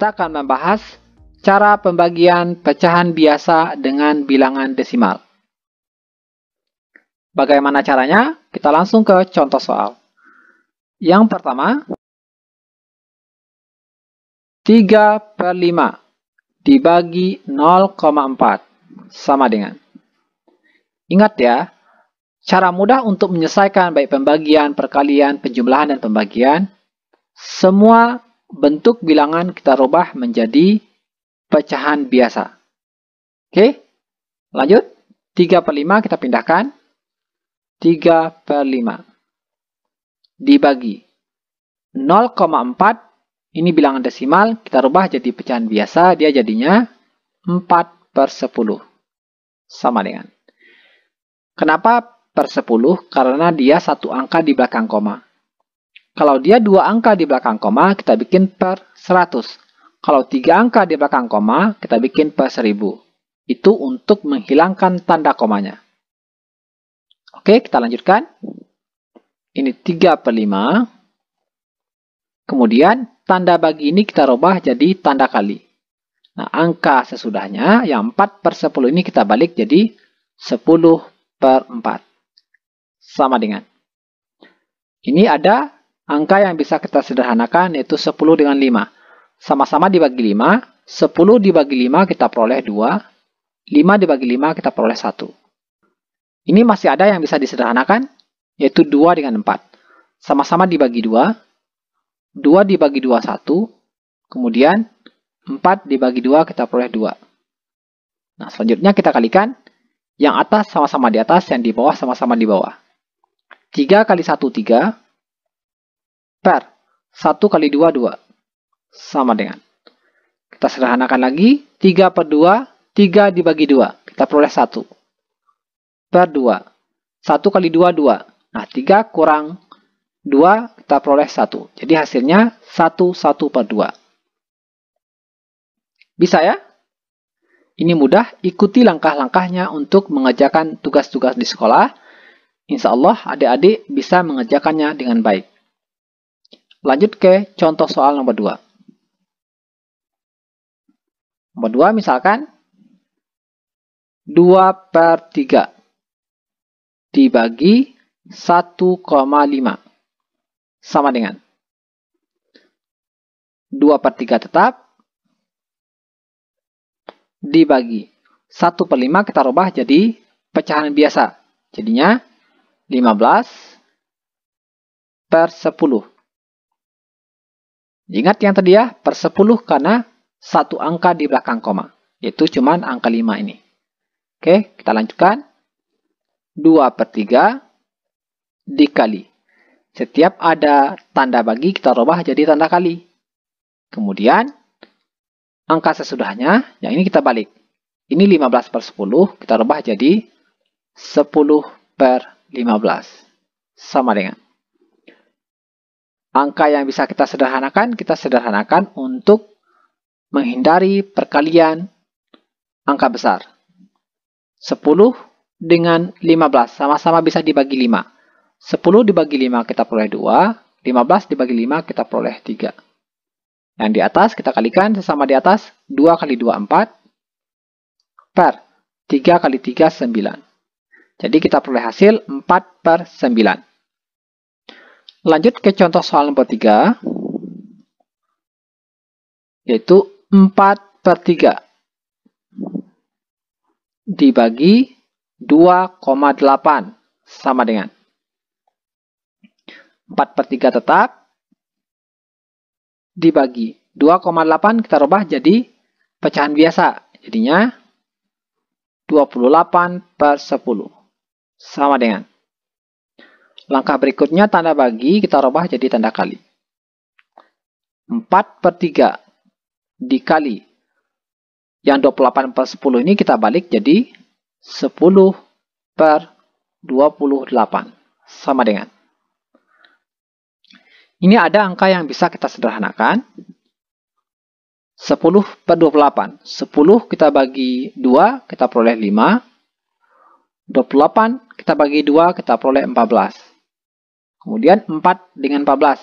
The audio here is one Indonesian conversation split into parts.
kita akan membahas cara pembagian pecahan biasa dengan bilangan desimal. Bagaimana caranya? Kita langsung ke contoh soal. Yang pertama, 3/5 dibagi 0,4 sama dengan. Ingat ya, cara mudah untuk menyelesaikan baik pembagian, perkalian, penjumlahan, dan pembagian, semua bentuk bilangan kita rubah menjadi pecahan biasa. Oke, lanjut. 3/5 kita pindahkan. 3/5 dibagi 0,4. Ini bilangan desimal, kita rubah jadi pecahan biasa, dia jadinya 4/10. Sama dengan. Kenapa per 10? Karena dia satu angka di belakang koma. Kalau dia dua angka di belakang koma, kita bikin per 100. Kalau tiga angka di belakang koma, kita bikin per 1000. Itu untuk menghilangkan tanda komanya. Oke, kita lanjutkan. Ini 3/5. Kemudian, tanda bagi ini kita rubah jadi tanda kali. Nah, angka sesudahnya, yang 4/10 ini kita balik jadi 10/4. Sama dengan. Ini ada angka yang bisa kita sederhanakan, yaitu 10 dengan 5. Sama-sama dibagi 5. 10 dibagi 5 kita peroleh 2. 5 dibagi 5 kita peroleh 1. Ini masih ada yang bisa disederhanakan, yaitu 2 dengan 4. Sama-sama dibagi 2. 2 dibagi 2, 1. Kemudian 4 dibagi 2 kita peroleh 2. Nah, selanjutnya kita kalikan. Yang atas sama-sama di atas, yang di bawah sama-sama di bawah. 3 kali 1, 3. Per 1 kali 2, 2. Sama dengan. Kita sederhanakan lagi. 3/2, 3 dibagi 2. Kita peroleh 1. Per 2. 1 kali 2, 2. Nah, 3 kurang 2, kita peroleh 1. Jadi hasilnya 1/2. Bisa ya? Ini mudah, ikuti langkah-langkahnya untuk mengerjakan tugas-tugas di sekolah. Insya Allah adik-adik bisa mengerjakannya dengan baik. Lanjut ke contoh soal nomor 2. Nomor 2 misalkan 2/3 dibagi 1,5 sama dengan 2/3 tetap dibagi 1/5 kita rubah jadi pecahan biasa. Jadinya 15/10. Ingat yang tadi ya, per 10 karena satu angka di belakang koma. Yaitu cuman angka 5 ini. Oke, kita lanjutkan. 2/3 dikali. Setiap ada tanda bagi, kita rubah jadi tanda kali. Kemudian, angka sesudahnya, yang ini kita balik. Ini 15/10, kita rubah jadi 10/15. Sama dengan. Angka yang bisa kita sederhanakan untuk menghindari perkalian angka besar. 10 dengan 15, sama-sama bisa dibagi 5. 10 dibagi 5 kita peroleh 2, 15 dibagi 5 kita peroleh 3. Yang di atas kita kalikan sesama di atas, 2 kali 2, 4, per 3 kali 3, 9. Jadi kita peroleh hasil 4/9. Lanjut ke contoh soal nomor 3, yaitu 4/3 dibagi 2,8 sama dengan 4/3 tetap dibagi 2,8 kita rubah jadi pecahan biasa. Jadinya 28/10 sama dengan. Langkah berikutnya tanda bagi kita rubah jadi tanda kali. 4/3 dikali yang 28/10 ini kita balik jadi 10/28 sama dengan. Ini ada angka yang bisa kita sederhanakan. 10/28. 10 kita bagi 2, kita peroleh 5. 28 kita bagi 2, kita peroleh 14. Kemudian 4 dengan 14.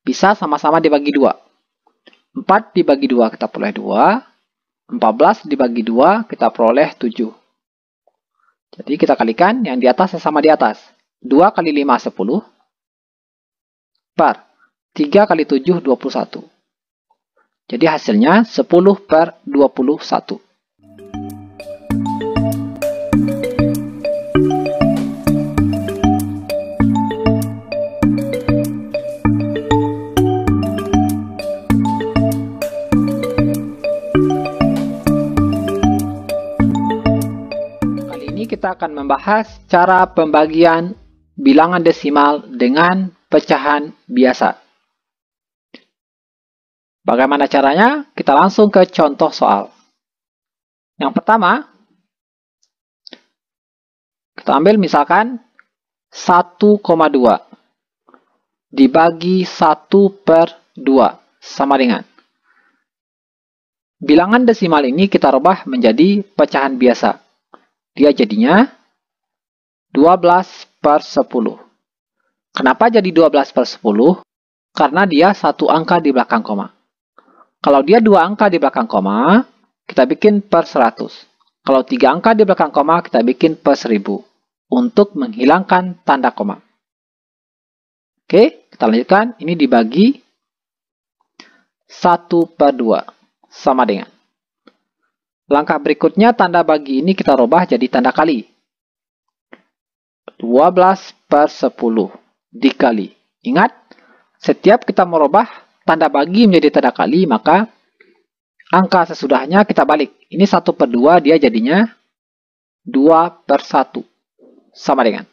Bisa sama-sama dibagi 2. 4 dibagi 2 kita peroleh 2. 14 dibagi 2 kita peroleh 7. Jadi kita kalikan yang di atas sama di atas. 2 kali 5 10. Per 3 kali 7 21. Jadi hasilnya 10 per 21. Kita akan membahas cara pembagian bilangan desimal dengan pecahan biasa. Bagaimana caranya? Kita langsung ke contoh soal. Yang pertama, kita ambil misalkan 1,2 dibagi 1 per 2 sama dengan. Bilangan desimal ini kita rubah menjadi pecahan biasa. Dia jadinya 12 per 10. Kenapa jadi 12 per 10? Karena dia satu angka di belakang koma. Kalau dia dua angka di belakang koma, kita bikin per 100. Kalau 3 angka di belakang koma, kita bikin per 1000. Untuk menghilangkan tanda koma. Oke, kita lanjutkan. Ini dibagi 1 per 2. Sama dengan. Langkah berikutnya, tanda bagi ini kita rubah jadi tanda kali. 12 per 10 dikali. Ingat, setiap kita merubah tanda bagi menjadi tanda kali, maka angka sesudahnya kita balik. Ini 1 per 2, dia jadinya 2 per 1. Sama dengan.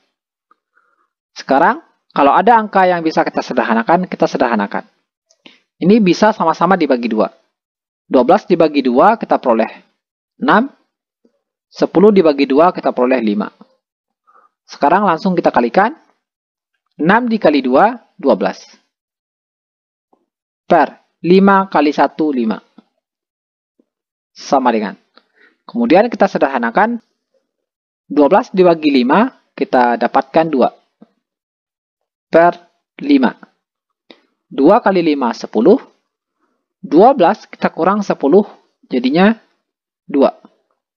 Sekarang, kalau ada angka yang bisa kita sederhanakan, kita sederhanakan. Ini bisa sama-sama dibagi 2. 12 dibagi 2, kita peroleh 6. 10 dibagi 2 kita peroleh 5. Sekarang langsung kita kalikan. 6 dikali 2, 12. Per 5 kali 1, 5. Sama dengan. Kemudian kita sederhanakan. 12 dibagi 5, kita dapatkan 2. Per 5. 2 kali 5, 10. 12 kita kurang 10, jadinya 2.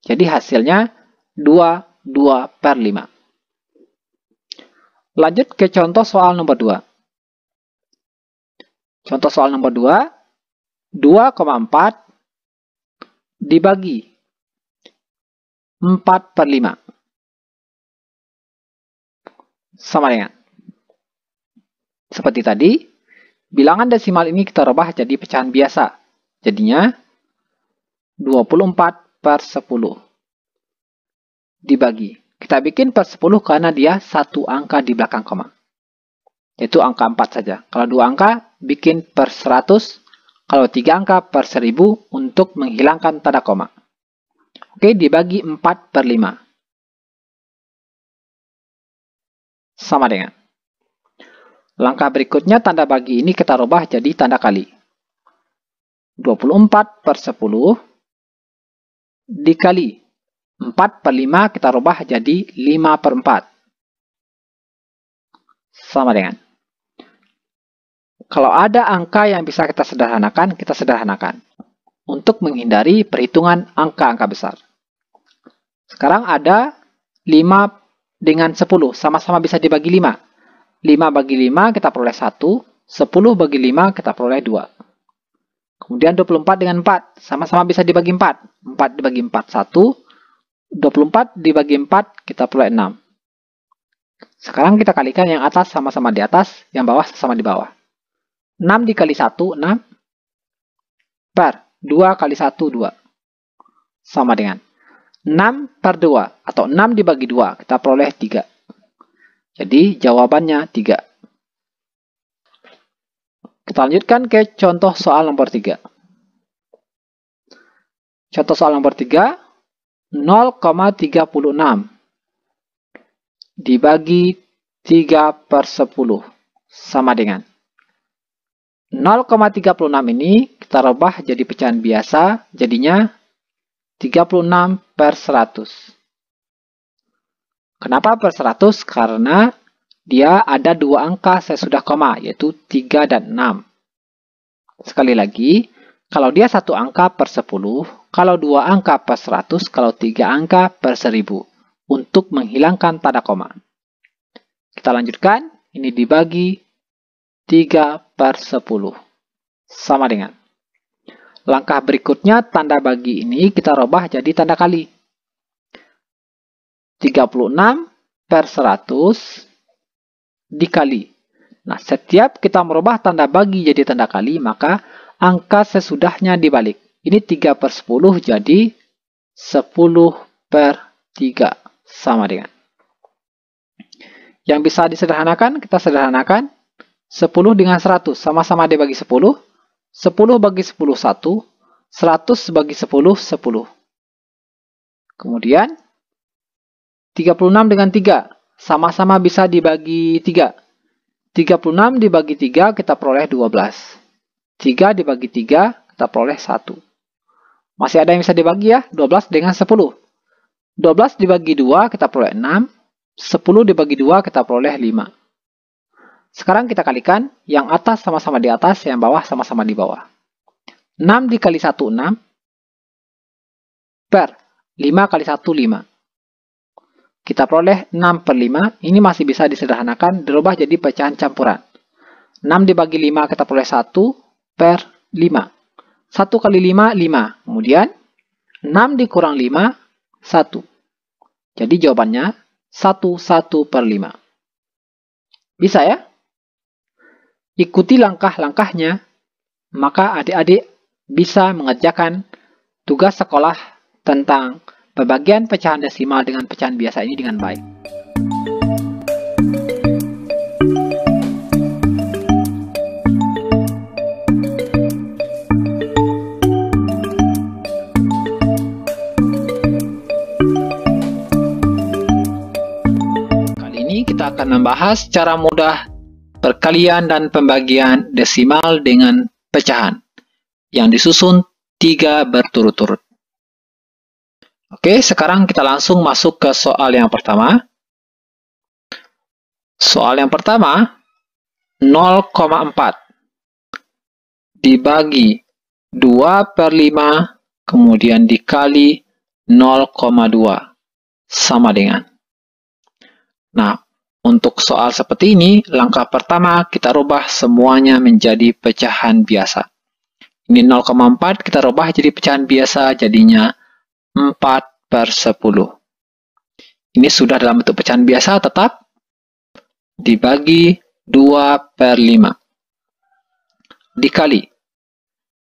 Jadi hasilnya 2 per 5. Lanjut ke contoh soal nomor 2. Contoh soal nomor 2. 2,4 dibagi 4 per 5. Sama dengan. Seperti tadi, bilangan desimal ini kita rubah jadi pecahan biasa. Jadinya 24 per 10 dibagi. Kita bikin per 10 karena dia satu angka di belakang koma. Yaitu angka 4 saja. Kalau 2 angka, bikin per 100. Kalau 3 angka, per 1000 untuk menghilangkan tanda koma. Oke, dibagi 4 per 5. Sama dengan. Langkah berikutnya, tanda bagi ini kita rubah jadi tanda kali. 24 per 10 dikali 4 per 5 kita rubah jadi 5 per 4. Sama dengan. Kalau ada angka yang bisa kita sederhanakan, kita sederhanakan. Untuk menghindari perhitungan angka-angka besar. Sekarang ada 5 dengan 10. Sama-sama bisa dibagi 5. 5 bagi 5 kita peroleh 1. 10 bagi 5 kita peroleh 2. Kemudian 24 dengan 4. Sama-sama bisa dibagi 4. 4 dibagi 4, 1. 24 dibagi 4, kita peroleh 6. Sekarang kita kalikan yang atas sama-sama di atas, yang bawah sama di bawah. 6 dikali 1, 6. Per 2 kali 1, 2. Sama dengan 6 per 2, atau 6 dibagi 2, kita peroleh 3. Jadi jawabannya 3. Kita lanjutkan ke contoh soal nomor 3. Contoh soal nomor 3, 0,36 dibagi 3 per 10 sama dengan 0,36 ini kita rubah jadi pecahan biasa, jadinya 36 per 100. Kenapa per 100? Karena dia ada dua angka sesudah koma, yaitu 3 dan 6. Sekali lagi, Kalau dia 1 angka per 10, kalau 2 angka per 100, kalau 3 angka per 1000. Untuk menghilangkan tanda koma. Kita lanjutkan. Ini dibagi 3 per 10. Sama dengan. Langkah berikutnya, tanda bagi ini kita rubah jadi tanda kali. 36 per 100 dikali. Nah, setiap kita merubah tanda bagi jadi tanda kali, maka angka sesudahnya dibalik. Ini 3 per 10 jadi 10 per 3. Sama dengan. Yang bisa disederhanakan, kita sederhanakan. 10 dengan 100, sama-sama dibagi 10. 10 bagi 10, 1. 100 bagi 10, 10. Kemudian, 36 dengan 3. Sama-sama bisa dibagi 3. 36 dibagi 3, kita peroleh 12. 3 dibagi 3, kita peroleh 1. Masih ada yang bisa dibagi ya? 12 dengan 10. 12 dibagi 2, kita peroleh 6. 10 dibagi 2, kita peroleh 5. Sekarang kita kalikan, yang atas sama-sama di atas, yang bawah sama-sama di bawah. 6 dikali 1, 6. Per 5 kali 1, 5. Kita peroleh 6 per 5. Ini masih bisa disederhanakan, dirubah jadi pecahan campuran. 6 dibagi 5, kita peroleh 1 per 5. 1 kali 5, 5. Kemudian, 6 dikurang 5, 1. Jadi jawabannya 1 per 5. Bisa ya? Ikuti langkah-langkahnya, maka adik-adik bisa mengerjakan tugas sekolah tentang pembagian pecahan desimal dengan pecahan biasa ini dengan baik. Kali ini kita akan membahas cara mudah perkalian dan pembagian desimal dengan pecahan yang disusun 3 berturut-turut. Oke, sekarang kita langsung masuk ke soal yang pertama. Soal yang pertama, 0,4 dibagi 2 per 5, kemudian dikali 0,2, sama dengan. Nah, untuk soal seperti ini, langkah pertama kita rubah semuanya menjadi pecahan biasa. Ini 0,4 kita rubah jadi pecahan biasa, jadinya 4 per 10. Ini sudah dalam bentuk pecahan biasa, tetap dibagi 2 per 5. Dikali.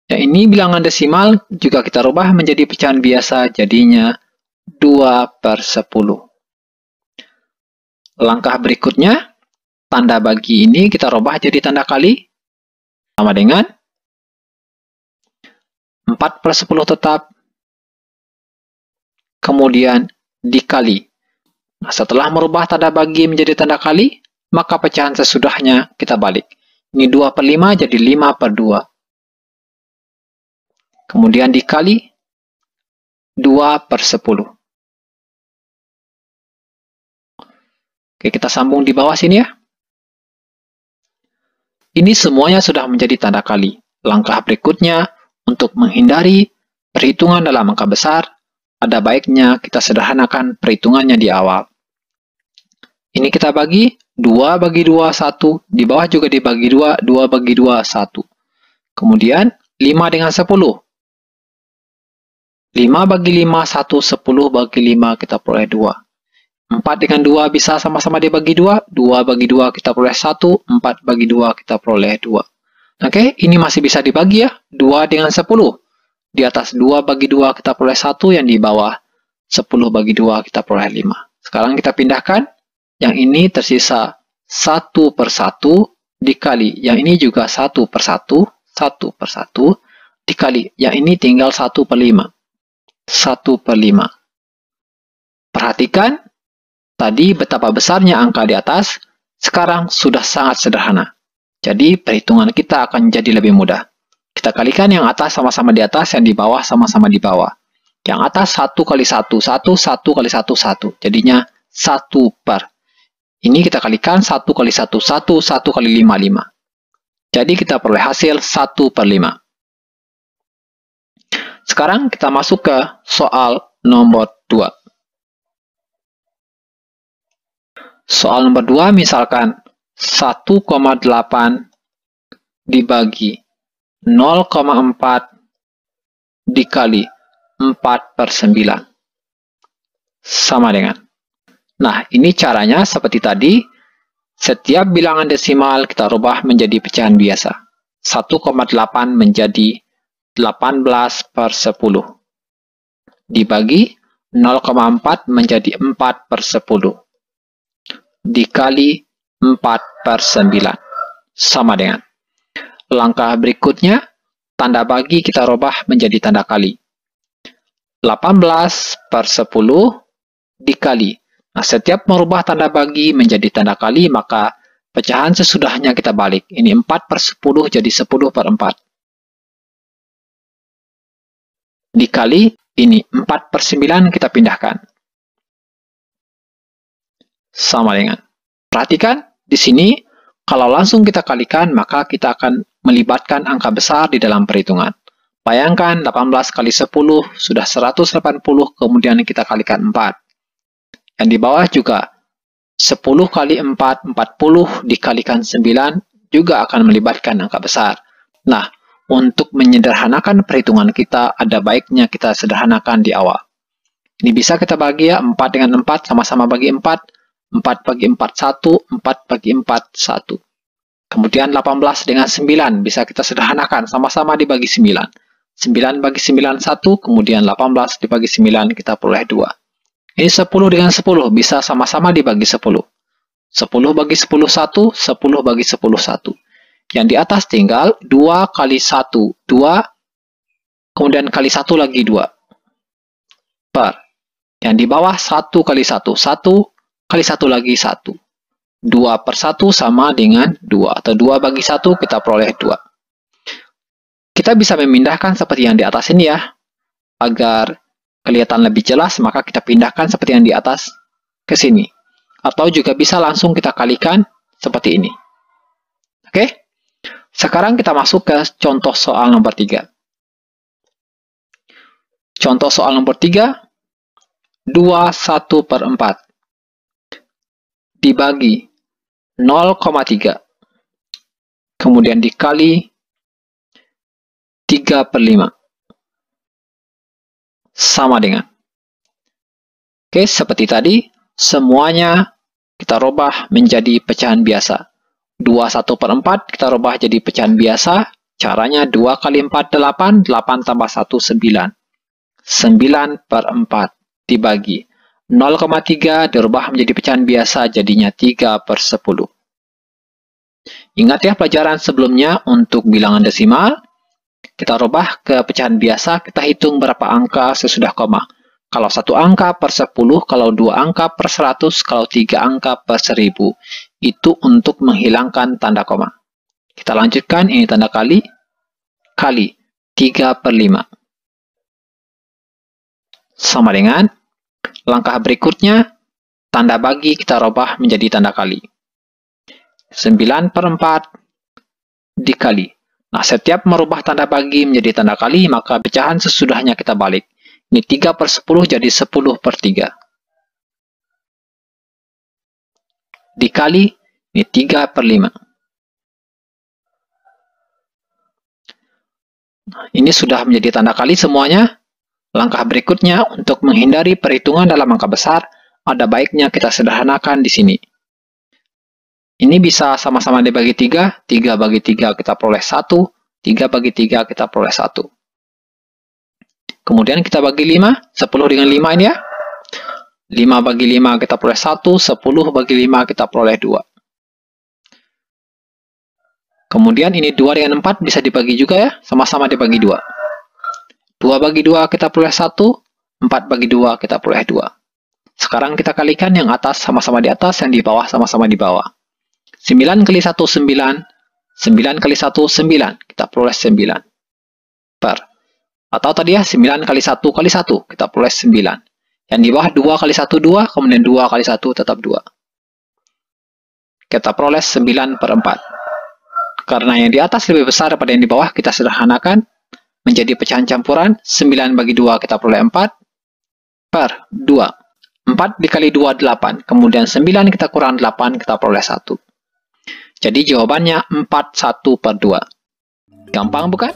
Ya, ini bilangan desimal juga kita rubah menjadi pecahan biasa, jadinya 2 per 10. Langkah berikutnya, tanda bagi ini kita rubah jadi tanda kali, sama dengan 4 per 10 tetap, kemudian dikali. Nah, setelah merubah tanda bagi menjadi tanda kali, maka pecahan sesudahnya kita balik. Ini 2 per 5 jadi 5 per 2. Kemudian dikali 2 per 10. Oke, kita sambung di bawah sini ya. Ini semuanya sudah menjadi tanda kali. Langkah berikutnya, untuk menghindari perhitungan dalam angka besar, ada baiknya kita sederhanakan perhitungannya di awal. Ini kita bagi, 2 bagi 2, 1. Di bawah juga dibagi 2, 2 bagi 2, 1. Kemudian, 5 dengan 10. 5 bagi 5, 1. 10 bagi 5, kita peroleh 2. 4 dengan 2 bisa sama-sama dibagi 2. 2 bagi 2 kita peroleh 1. 4 bagi 2 kita peroleh 2. Oke, ini masih bisa dibagi ya. 2 dengan 10. Di atas 2 bagi 2 kita peroleh 1. Yang di bawah 10 bagi 2 kita peroleh 5. Sekarang kita pindahkan. Yang ini tersisa 1 per 1 dikali. Yang ini juga 1 per 1. 1 per 1 dikali. Yang ini tinggal 1 per 5. 1 per 5. Perhatikan. Tadi betapa besarnya angka di atas, sekarang sudah sangat sederhana. Jadi perhitungan kita akan jadi lebih mudah. Kita kalikan yang atas sama-sama di atas, yang di bawah sama-sama di bawah. Yang atas 1 kali 1, 1, 1 kali 1, 1. Jadinya 1 per. Ini kita kalikan 1 kali 1, 1, 1 kali 5, 5. Jadi kita peroleh hasil 1 per 5. Sekarang kita masuk ke soal nomor 2. Soal nomor 2 misalkan 1,8 dibagi 0,4 dikali 4/9 sama dengan. Nah, ini caranya seperti tadi. Setiap bilangan desimal kita rubah menjadi pecahan biasa. 1,8 menjadi 18/10. Dibagi 0,4 menjadi 4/10. Dikali 4/9 sama dengan. Langkah berikutnya, tanda bagi kita rubah menjadi tanda kali. 18/10 dikali. Nah, setiap merubah tanda bagi menjadi tanda kali, maka pecahan sesudahnya kita balik. Ini 4/10 jadi 10/4. Dikali, ini 4/9 kita pindahkan. Sama dengan. Perhatikan, di sini, kalau langsung kita kalikan, maka kita akan melibatkan angka besar di dalam perhitungan. Bayangkan 18 kali 10 sudah 180, kemudian kita kalikan 4. Yang di bawah juga 10 kali 4, 40 dikalikan 9 juga akan melibatkan angka besar. Nah, untuk menyederhanakan perhitungan kita, ada baiknya kita sederhanakan di awal. Ini bisa kita bagi ya, 4 dengan 4 sama-sama bagi 4. 4 bagi 4, 1. 4 bagi 4, 1. Kemudian 18 dengan 9 bisa kita sederhanakan, sama-sama dibagi 9. 9 bagi 9, 1. Kemudian 18 dibagi 9, kita peroleh 2. Ini 10 dengan 10 bisa sama-sama dibagi 10. 10 bagi 10, 1. 10 bagi 10, 1. Yang di atas tinggal 2 kali 1, 2. Kemudian kali 1 lagi 2. Per. Yang di bawah 1 kali 1, 1. Kali 1 lagi 1. 2/1 sama dengan 2. Atau 2 bagi 1 kita peroleh 2. Kita bisa memindahkan seperti yang di atas ini ya. Agar kelihatan lebih jelas, maka kita pindahkan seperti yang di atas ke sini. Atau juga bisa langsung kita kalikan seperti ini. Oke? Sekarang kita masuk ke contoh soal nomor 3. Contoh soal nomor 3, 21/4 dibagi 0,3, kemudian dikali 3/5, sama dengan. Oke, seperti tadi, semuanya kita rubah menjadi pecahan biasa. 21/4 kita rubah jadi pecahan biasa. Caranya 2 kali 4, 8. 8 tambah 1, 9. 9/4 dibagi 0,3 dirubah menjadi pecahan biasa, jadinya 3/10. Ingat ya pelajaran sebelumnya, untuk bilangan desimal, kita rubah ke pecahan biasa, kita hitung berapa angka sesudah koma. Kalau 1 angka per 10, kalau 2 angka per 100, kalau 3 angka per 1000. Itu untuk menghilangkan tanda koma. Kita lanjutkan, ini tanda kali, kali 3/5. Sama dengan langkah berikutnya, tanda bagi kita rubah menjadi tanda kali. 9/4 dikali. Nah, setiap merubah tanda bagi menjadi tanda kali, maka pecahan sesudahnya kita balik. Ini 3/10 jadi 10/3. Dikali, ini 3/5. Nah, ini sudah menjadi tanda kali semuanya. Langkah berikutnya, untuk menghindari perhitungan dalam angka besar, ada baiknya kita sederhanakan di sini. Ini bisa sama-sama dibagi 3. 3 bagi 3 kita peroleh 1. 3 bagi 3 kita peroleh 1. Kemudian kita bagi 5. 10 dengan 5 ini ya. 5 bagi 5 kita peroleh 1. 10 bagi 5 kita peroleh 2. Kemudian ini 2 dengan 4 bisa dibagi juga ya. Sama-sama dibagi 2. 2 bagi 2 kita peroleh 1. 4 bagi 2 kita peroleh 2. Sekarang kita kalikan yang atas sama-sama di atas, yang di bawah sama-sama di bawah. 9 kali 1, 9. 9 kali 1, 9. Kita peroleh 9. Per. Atau tadi ya, 9 kali 1 kali 1. Kita peroleh 9. Yang di bawah 2 kali 1, 2. Kemudian 2 kali 1 tetap 2. Kita peroleh 9/4. Karena yang di atas lebih besar daripada yang di bawah, kita sederhanakan. menjadi pecahan campuran. 9 bagi 2 kita peroleh 4 per 2. 4 dikali 2, 8. Kemudian 9 kita kurang 8, kita peroleh 1. Jadi jawabannya 41 per 2. Gampang bukan?